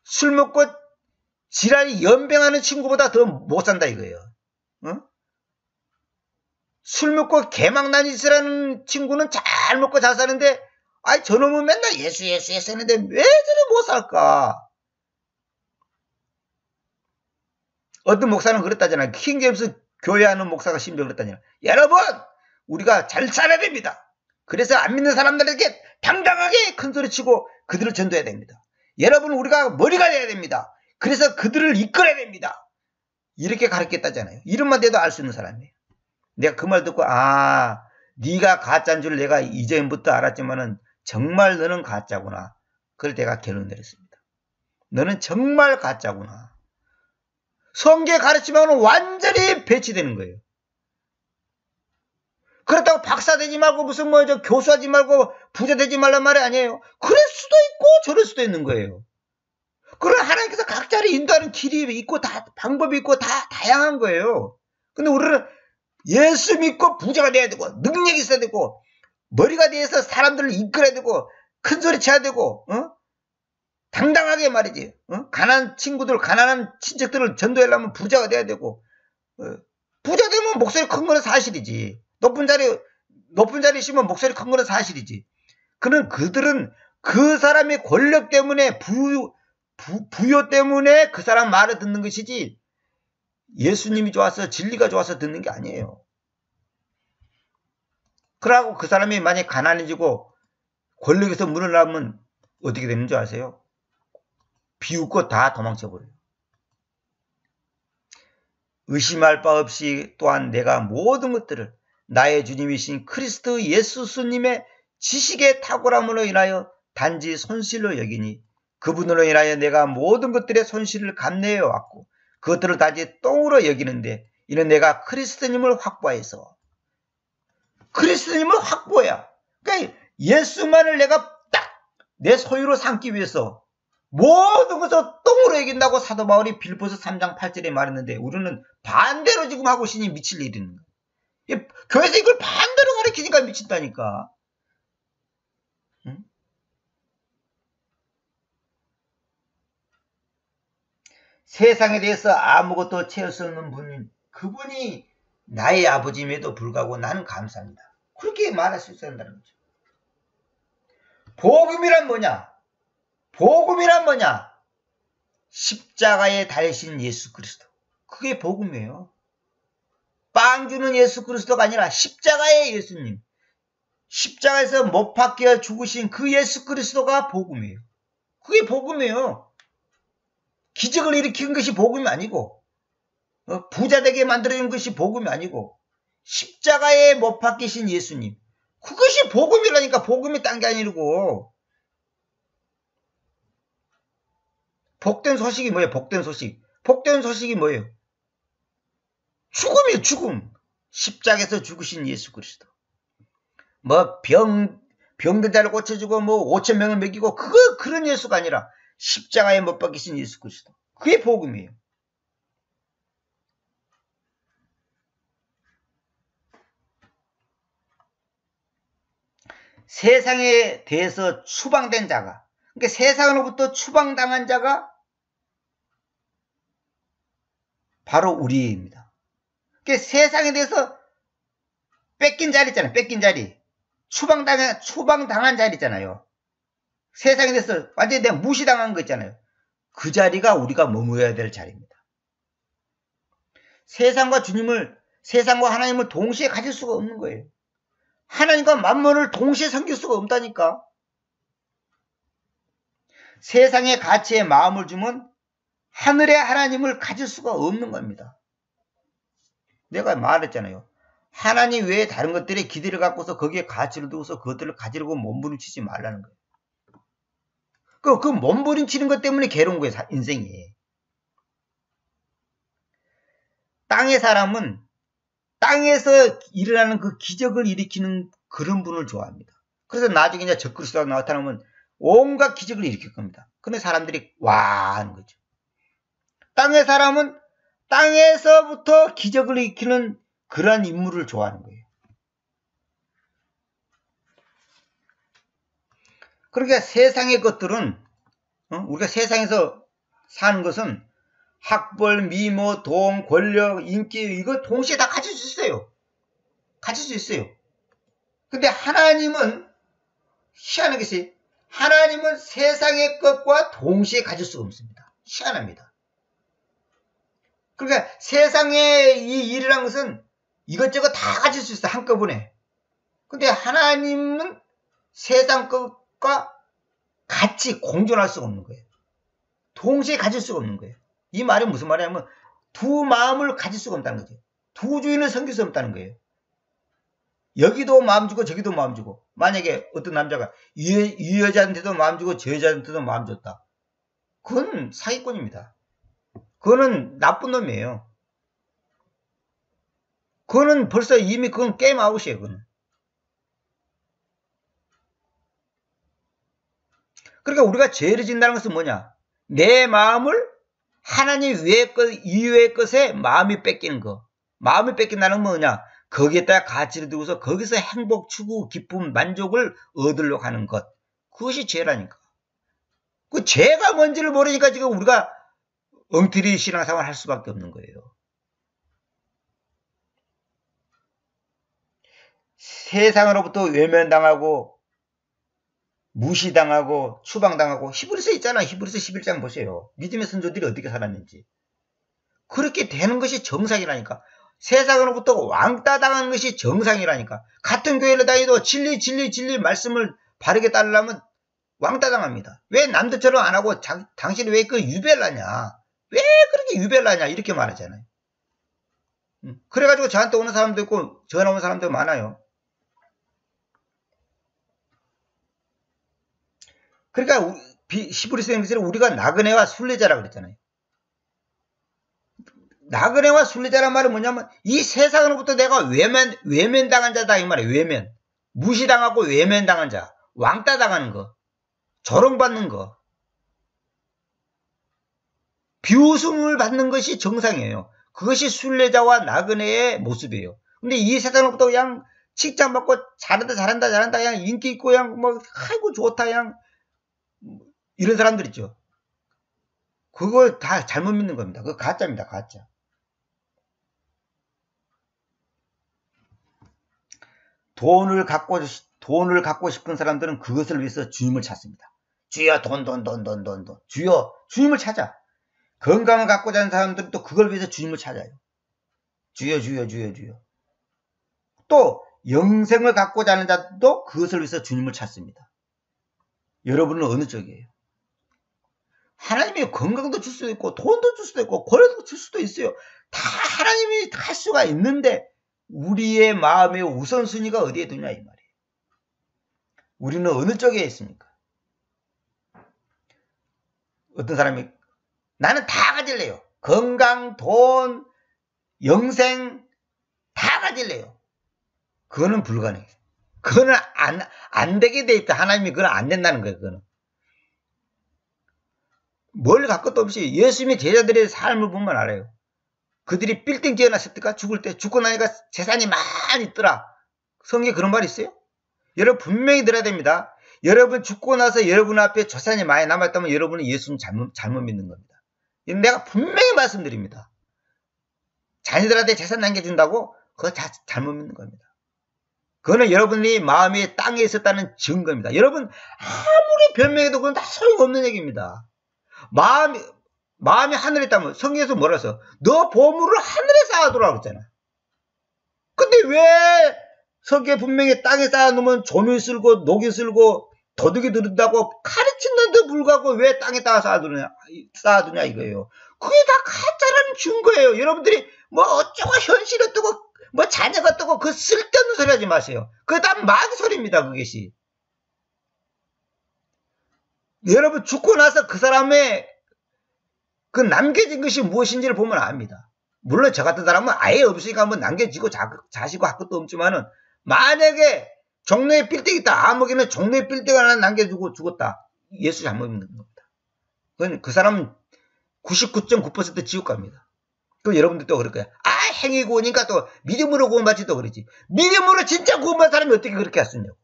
Speaker 1: 술 먹고 지랄이 연병하는 친구보다 더 못 산다 이거예요. 술 먹고 개망난 짓을 하는 친구는 잘 먹고 잘 사는데 저놈은 맨날 예수 했는데 왜 저리 못 살까? 어떤 목사는 그랬다잖아요. 킹제임스 교회 하는 목사가 심지어 그랬다잖아요. 여러분, 우리가 잘 살아야 됩니다. 그래서 안 믿는 사람들에게 당당하게 큰소리치고 그들을 전도해야 됩니다. 여러분, 우리가 머리가 돼야 됩니다. 그래서 그들을 이끌어야 됩니다. 이렇게 가르쳤다잖아요. 이름만 대도 알 수 있는 사람이에요. 내가 그 말 듣고 네가 가짜인 줄 내가 이전부터 알았지만은 정말 너는 가짜구나. 그걸 내가 결론 내렸습니다. 너는 정말 가짜구나. 성경에 가르치면 완전히 배치되는 거예요. 그렇다고 박사 되지 말고 무슨 교수하지 말고 부자 되지 말란 말이 아니에요. 그럴 수도 있고 저럴 수도 있는 거예요. 그러나 하나님께서 각자를 인도하는 길이 있고 다 방법이 있고 다 다양한 거예요. 근데 우리는 예수 믿고 부자가 돼야 되고 능력이 있어야 되고 머리가 돼서 사람들을 이끌어야 되고 큰소리 쳐야 되고 당당하게 말이지. 가난한 친척들을 전도하려면 부자가 돼야 되고 부자 되면 목소리 큰 거는 사실이지. 높은 자리 있으면 목소리 큰 거는 사실이지. 그들은 그 사람의 권력 때문에 부요 때문에 그 사람 말을 듣는 것이지 예수님이 좋아서 진리가 좋아서 듣는 게 아니에요. 그러고 그 사람이 만약 가난해지고 권력에서 물러나면 어떻게 되는 줄 아세요? 비웃고 다 도망쳐버려요. 의심할 바 없이 또한 내가 모든 것들을 나의 주님이신 그리스도 예수님의 지식의 탁월함으로 인하여 단지 손실로 여기니 그분으로 인하여 내가 모든 것들의 손실을 감내해 왔고 그것들을 단지 똥으로 여기는데 이는 내가 그리스도님을 확보해서 그리스도님을 확보해야 그러니까 예수만을 내가 딱 내 소유로 삼기 위해서 모든 것을 똥으로 여긴다고 사도 바울이 빌립보서 3장 8절에 말했는데 우리는 반대로 지금 하고 있으니 미칠 일이는 거예요. 교회에서 이걸 반대로 가르치니까 미친다니까. 응? 세상에 대해서 아무것도 채울 수 없는 분인 그분이 나의 아버지임에도 불구하고 나는 감사합니다. 그렇게 말할 수 있어야 한다는 거죠. 복음이란 뭐냐? 복음이란 뭐냐? 십자가에 달리신 예수 그리스도. 그게 복음이에요. 빵 주는 예수 그리스도가 아니라 십자가의 예수님, 십자가에서 못 박혀 죽으신 그 예수 그리스도가 복음이에요. 그게 복음이에요. 기적을 일으키는 것이 복음이 아니고, 부자 되게 만들어주는 것이 복음이 아니고, 십자가에 못 박히신 예수님, 그것이 복음이라니까. 복음이 딴 게 아니고. 복된 소식이 뭐예요? 복된 소식. 복된 소식이 뭐예요? 죽음이에요. 죽음. 십자가에서 죽으신 예수 그리스도. 뭐 병든 자를 고쳐주고 뭐 5,000명을 먹이고 그런 예수가 아니라 십자가에 못 박히신 예수 그리스도. 그게 복음이에요. 세상에 대해서 추방된 자가, 그러니까 세상으로부터 추방당한 자가 바로 우리입니다. 그러니까 세상에 대해서 뺏긴 자리 있잖아요. 뺏긴 자리. 추방당한 자리 있잖아요. 세상에 대해서 완전히 내가 무시당한 거 있잖아요. 그 자리가 우리가 머무러야 될 자리입니다. 세상과 하나님을 동시에 가질 수가 없는 거예요. 하나님과 만물을 동시에 섬길 수가 없다니까. 세상의 가치에 마음을 주면 하늘의 하나님을 가질 수가 없는 겁니다. 내가 말했잖아요. 하나님 외에 다른 것들에 기대를 갖고서 거기에 가치를 두고서 그것들을 가지려고 몸부림치지 말라는 거예요. 그 몸부림치는 것 때문에 괴로운 거예요. 인생이. 땅의 사람은 땅에서 일어나는 그 기적을 일으키는 그런 분을 좋아합니다. 그래서 나중에 이제 적그리스도가 나타나면 온갖 기적을 일으킬 겁니다. 근데 사람들이 와 하는 거죠. 땅의 사람은 땅에서부터 기적을 일으키는 그러한 인물을 좋아하는 거예요. 그러니까 세상의 것들은, 우리가 세상에서 사는 것은 학벌, 미모, 돈, 권력, 인기, 이거 동시에 다 가질 수 있어요. 가질 수 있어요. 근데 하나님은, 희한한 것이, 하나님은 세상의 것과 동시에 가질 수가 없습니다. 희한합니다. 그러니까 세상에 이 일이라는 것은 이것저것 다 가질 수 있어, 한꺼번에. 근데 하나님은 세상 것과 같이 공존할 수가 없는 거예요. 동시에 가질 수가 없는 거예요. 이 말이 무슨 말이냐면 두 마음을 가질 수가 없다는 거죠. 두 주인을 섬길 수 없다는 거예요. 여기도 마음 주고 저기도 마음 주고. 만약에 어떤 남자가 이 여자한테도 마음 주고 저 여자한테도 마음 줬다. 그건 사기꾼입니다. 그거는 나쁜 놈이에요. 그거는 벌써 이미 그건 게임 아웃이에요. 그거는. 그러니까 우리가 죄를 진다는 것은 뭐냐? 내 마음을 하나님 이외의 것에 마음이 뺏기는 거. 마음이 뺏긴다는 건 뭐냐? 거기에다 가치를 두고서 거기서 행복, 추구, 기쁨, 만족을 얻으려고 하는 것. 그것이 죄라니까. 그 죄가 뭔지를 모르니까 지금 우리가 엉터리 신앙생활을 할 수밖에 없는 거예요. 세상으로부터 외면당하고 무시당하고 추방당하고 히브리서 있잖아. 히브리서 11장 보세요. 믿음의 선조들이 어떻게 살았는지. 그렇게 되는 것이 정상이라니까. 세상으로부터 왕따당하는 것이 정상이라니까. 같은 교회를 다니도 진리 말씀을 바르게 따르려면 왕따당합니다. 왜 남들처럼 안 하고 당신이 왜 그 유배를 하냐. 왜 그렇게 유배를 하냐. 이렇게 말하잖아요. 그래가지고 저한테 오는 사람도 있고 전화 오는 사람도 많아요. 그러니까 히브리서 행전에 우리가 나그네와 순례자라고 그랬잖아요. 나그네와 순례자란 말은 뭐냐면 이 세상으로부터 내가 외면당한 자다 이 말이에요. 외면. 무시당하고 외면당한 자. 왕따당하는 거. 조롱받는 거. 비웃음을 받는 것이 정상이에요. 그것이 순례자와 나그네의 모습이에요. 근데 이 세상으로부터 그냥 칭찬받고 잘한다 그냥 인기 있고 그냥 뭐 아이고 좋다 그냥 이런 사람들 있죠. 그걸 다 잘못 믿는 겁니다. 그거 가짜입니다. 가짜. 돈을 갖고 싶은 사람들은 그것을 위해서 주님을 찾습니다. 주여 돈. 주여 주님을 찾아. 건강을 갖고자 하는 사람들은 또 그걸 위해서 주님을 찾아요. 주여 주여 주여 주여. 또 영생을 갖고자 하는 자도 그것을 위해서 주님을 찾습니다. 여러분은 어느 쪽이에요? 하나님이 건강도 줄 수도 있고 돈도 줄 수도 있고 권력도 줄 수도 있어요. 다 하나님이 할 수가 있는데 우리의 마음의 우선순위가 어디에 두냐 이 말이에요. 우리는 어느 쪽에 있습니까? 어떤 사람이 나는 다 가질래요. 건강, 돈, 영생 다 가질래요. 그거는 불가능해요. 그거는 안 되게 돼 있다. 하나님이 그건 안 된다는 거예요. 그거는. 뭘 갈 것도 없이 예수님의 제자들의 삶을 보면 알아요. 그들이 빌딩 지어놨을까? 죽을 때. 죽고 나니까 재산이 많이 있더라. 성경에 그런 말이 있어요? 여러분 분명히 들어야 됩니다. 여러분 죽고 나서 여러분 앞에 재산이 많이 남았다면 여러분은 예수님 잘못 믿는 겁니다. 내가 분명히 말씀드립니다. 자녀들한테 재산 남겨준다고? 그거 잘못 믿는 겁니다. 그거는 여러분이 마음이 땅에 있었다는 증거입니다. 여러분 아무리 변명해도 그건 다 소용없는 얘기입니다. 마음이 하늘에 있다면 성경에서 뭐라 했어? 너 보물을 하늘에 쌓아두라고 했잖아. 근데 왜 성경에 분명히 땅에 쌓아놓으면 조미 쓸고 녹이 쓸고 도둑이 들은다고 가르치는데도 불구하고 왜 땅에다가 쌓아두냐 이거예요. 그게 다 가짜라는 증거예요. 여러분들이 뭐 어쩌고 현실이 어떠고 뭐 자녀가 어떠고 그 쓸데없는 소리 하지 마세요. 그게 다 마귀 소리입니다. 그것이. 여러분 죽고 나서 그 사람의 그 남겨진 것이 무엇인지를 보면 압니다. 물론 저 같은 사람은 아예 없으니까 뭐 남겨지고 자시고 할 것도 없지만은 만약에 종로에 빌딩이 있다. 아무개는 종로에 빌딩 하나 남겨주고 죽었다. 예수 잘못 믿는 겁니다. 그 사람은 99.9% 지옥 갑니다. 또 여러분들 또 그럴 거야. 행위 구원이니까 또 믿음으로 구원받지 또 그러지. 믿음으로 진짜 구원받은 사람이 어떻게 그렇게 할 수 있냐고.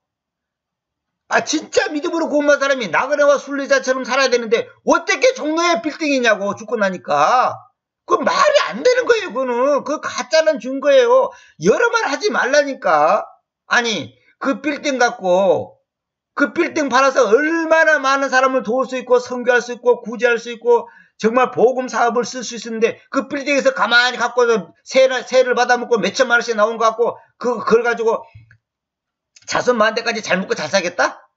Speaker 1: 진짜 믿음으로 구원받은 사람이 나그네와 순례자처럼 살아야 되는데 어떻게 종로에 빌딩이냐고 죽고 나니까. 그건 말이 안 되는 거예요. 그거는. 그거 가짜는 증거예요. 여러 말 하지 말라니까. 아니 그 빌딩 갖고 그 빌딩 팔아서 얼마나 많은 사람을 도울 수 있고 선교할 수 있고 구제할 수 있고 정말 보금 사업을 쓸 수 있었는데 그 빌딩에서 가만히 갖고서 세를 받아먹고 몇천만 원씩 나온 거 갖고 그걸 가지고 자손 많은 데까지 잘 먹고 잘 살겠다?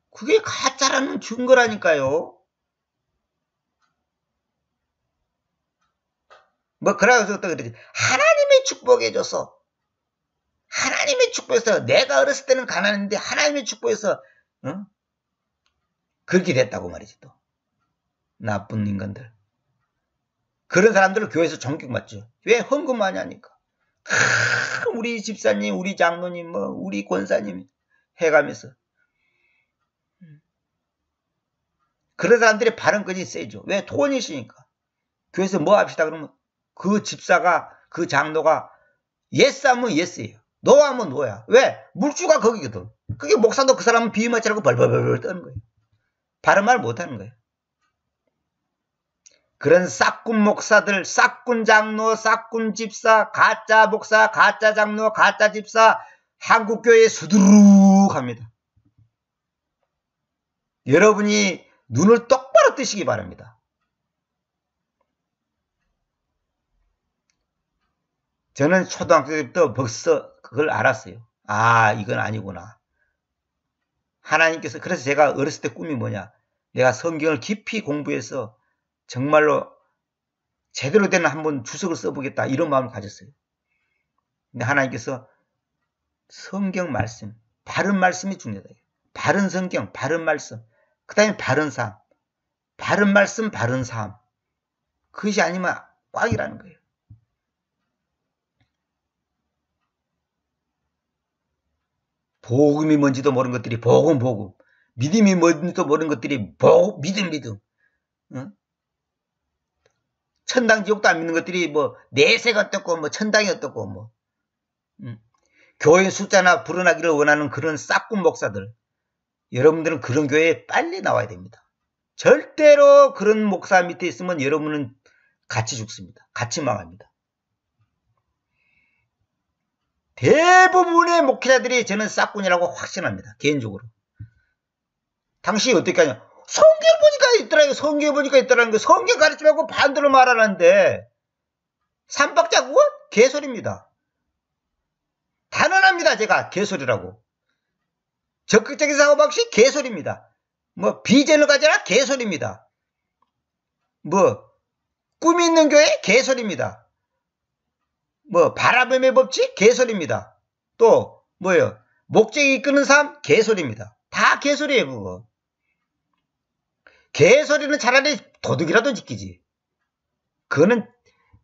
Speaker 1: 그게 가짜라는 증거라니까요. 뭐 그래서 또 그러지. 하나님이 축복해줘서 하나님의 축복에서 내가 어렸을 때는 가난했는데 하나님의 축복에서 그렇게 됐다고 말이지 또. 나쁜 인간들. 그런 사람들을 교회에서 존경받죠. 왜? 헌금 많이 하니까. 우리 집사님, 우리 장로님, 뭐 우리 권사님 해가면서. 그런 사람들의 발언권이 세죠. 왜? 돈이 있으니까. 교회에서 뭐 합시다 그러면 그 집사가 그 장로가 예스 하면 예스예요. 노 하면 노야. 왜? 물주가 거기거든. 그게 목사도 그 사람은 비유마치라고 벌벌벌 떠는 거예요. 바른 말 못하는 거예요. 그런 싹군 목사들, 싹군 장로, 싹군 집사, 가짜 목사, 가짜 장로, 가짜 집사 한국교회에 수두룩합니다. 여러분이 눈을 똑바로 뜨시기 바랍니다. 저는 초등학교 때부터 벌써 그걸 알았어요. 이건 아니구나. 하나님께서 그래서 제가 어렸을 때 꿈이 뭐냐. 내가 성경을 깊이 공부해서 정말로 제대로 된 한번 주석을 써보겠다 이런 마음을 가졌어요. 근데 하나님께서 성경 말씀, 바른 말씀이 중요하다. 바른 성경, 바른 말씀, 그 다음에 바른 삶, 바른 말씀, 바른 삶. 그것이 아니면 꽝이라는 거예요. 복음이 뭔지도 모르는 것들이 복음. 믿음이 뭔지도 모르는 것들이 믿음. 응? 천당 지옥도 안 믿는 것들이 뭐 내세가 어떻고 뭐 천당이 어떻고 뭐 교회 숫자나 불어나기를 원하는 그런 싹군 목사들. 여러분들은 그런 교회에 빨리 나와야 됩니다. 절대로 그런 목사 밑에 있으면 여러분은 같이 죽습니다. 같이 망합니다. 대부분의 목회자들이 저는 싹군이라고 확신합니다. 개인적으로. 당신이 어떻게 하냐. 성경을 보니까 있더라고요. 성경을 보니까 있더라는 거. 성경 가르치지 말고 반대로 말하는데 삼박자국은 개소리입니다. 단언합니다. 제가 개소리라고. 적극적인 사고방식 개소리입니다. 뭐 비전을 가져라 개소리입니다. 뭐 꿈이 있는 교회 개소리입니다. 뭐 바라봄의 법칙 개소리입니다. 또 뭐예요? 목적이 이끄는 삶 개소리입니다. 다 개소리예요. 그거. 개소리는 차라리 도둑이라도 지키지. 그거는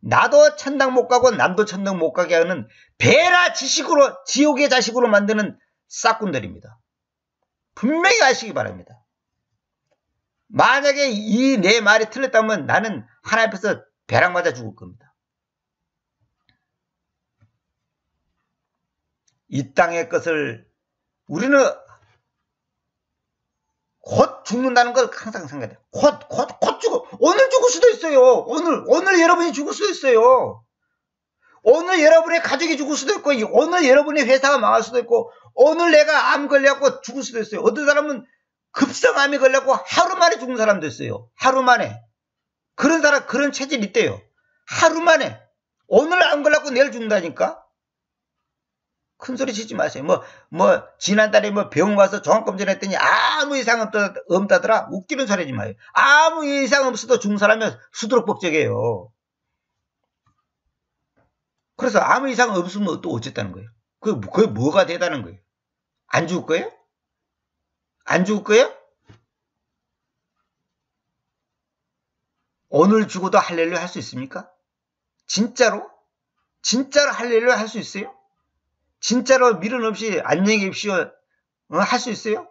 Speaker 1: 나도 천당 못 가고 남도 천당 못 가게 하는 배라 지식으로 지옥의 자식으로 만드는 싹군들입니다. 분명히 아시기 바랍니다. 만약에 이 내 말이 틀렸다면 나는 하나님 앞에서 벼락 맞아 죽을 겁니다. 이 땅의 것을 우리는 곧 죽는다는 걸 항상 생각해요. 곧 죽어. 오늘 죽을 수도 있어요. 오늘 여러분이 죽을 수도 있어요. 오늘 여러분의 가족이 죽을 수도 있고, 오늘 여러분의 회사가 망할 수도 있고, 오늘 내가 암 걸려갖고 죽을 수도 있어요. 어떤 사람은 급성암이 걸려갖고 하루 만에 죽는 사람도 있어요. 하루 만에. 그런 사람, 그런 체질이 있대요. 하루 만에. 오늘 암 걸려갖고 내일 죽는다니까? 큰 소리 치지 마세요. 지난달에 병원 가서 종합검진 했더니 아무 이상 없다더라? 웃기는 소리 하지 마요. 아무 이상 없어도 죽는 사람은 수두룩 법적이에요. 그래서 아무 이상 없으면 또 어쨌다는 거예요? 그게 뭐가 되다는 거예요? 안 죽을 거예요? 안 죽을 거예요? 오늘 죽어도 할렐루야 할 수 있습니까? 진짜로? 진짜로 할렐루야 할 수 있어요? 진짜로 미련 없이 안녕히 계십시오 할 수 있어요?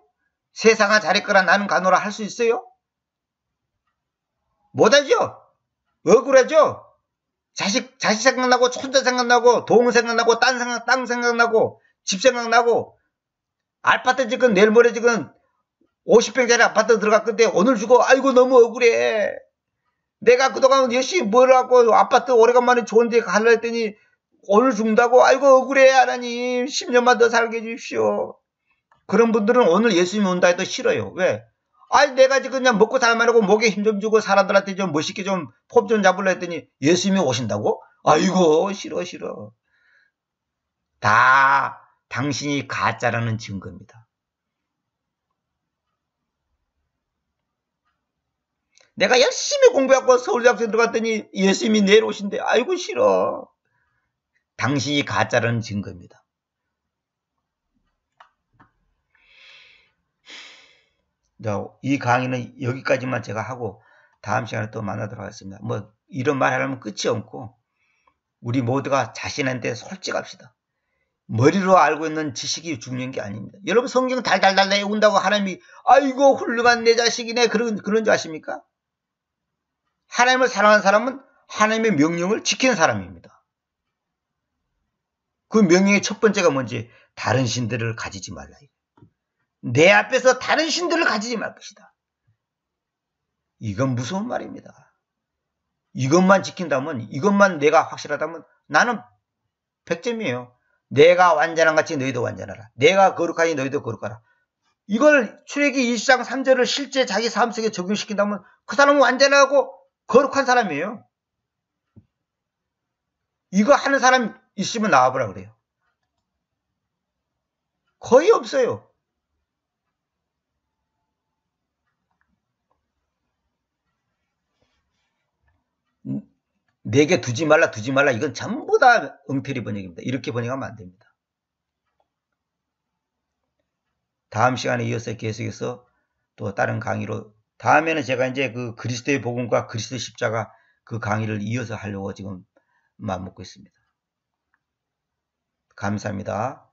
Speaker 1: 세상아 잘했거라 나는 가노라 할 수 있어요? 못하죠? 억울하죠? 자식 생각나고 손자 생각나고 동 생각나고 땅 생각나고 집 생각나고 아파트 지금 내일 모레 지금 50평짜리 아파트 들어갔는데 오늘 주고 아이고 너무 억울해. 내가 그동안 열심히 뭘 하고 아파트 오래간만에 좋은 데 가려 했더니 오늘 죽는다고 아이고 억울해 하나님 10년만 더 살게 해주십시오. 그런 분들은 오늘 예수님 온다 해도 싫어요. 왜? 아니 내가 지금 그냥 먹고 살만하고 목에 힘 좀 주고 사람들한테 좀 멋있게 좀 폼 좀 잡으려 했더니 예수님이 오신다고? 아이고 싫어. 다 당신이 가짜라는 증거입니다. 내가 열심히 공부하고 서울대학교 들어갔더니 예수님이 내일 오신대. 아이고 싫어. 당신이 가짜라는 증거입니다. 이 강의는 여기까지만 제가 하고 다음 시간에 또 만나도록 하겠습니다. 이런 말 하려면 끝이 없고 우리 모두가 자신한테 솔직합시다. 머리로 알고 있는 지식이 중요한 게 아닙니다. 여러분 성경 달달달 외운다고 하나님이 아이고 훌륭한 내 자식이네 그런 줄 아십니까? 하나님을 사랑하는 사람은 하나님의 명령을 지키는 사람입니다. 그 명령의 첫 번째가 뭔지 다른 신들을 가지지 말라. 내 앞에서 다른 신들을 가지지 말 것이다. 이건 무서운 말입니다. 이것만 지킨다면 이것만 내가 확실하다면 나는 100점이에요. 내가 완전한 같이 너희도 완전하라. 내가 거룩하니 너희도 거룩하라. 이걸 출애기 20장 3절을 실제 자기 삶 속에 적용시킨다면 그 사람은 완전하고 거룩한 사람이에요. 이거 하는 사람 있으면 나와보라 그래요. 거의 없어요. 내게 두지 말라 이건 전부 다 엉터리 번역입니다. 이렇게 번역하면 안 됩니다. 다음 시간에 이어서 계속해서 또 다른 강의로 다음에는 제가 이제 그 그리스도의 복음과 그리스도의 십자가 그 강의를 이어서 하려고 지금 마음 먹고 있습니다. 감사합니다.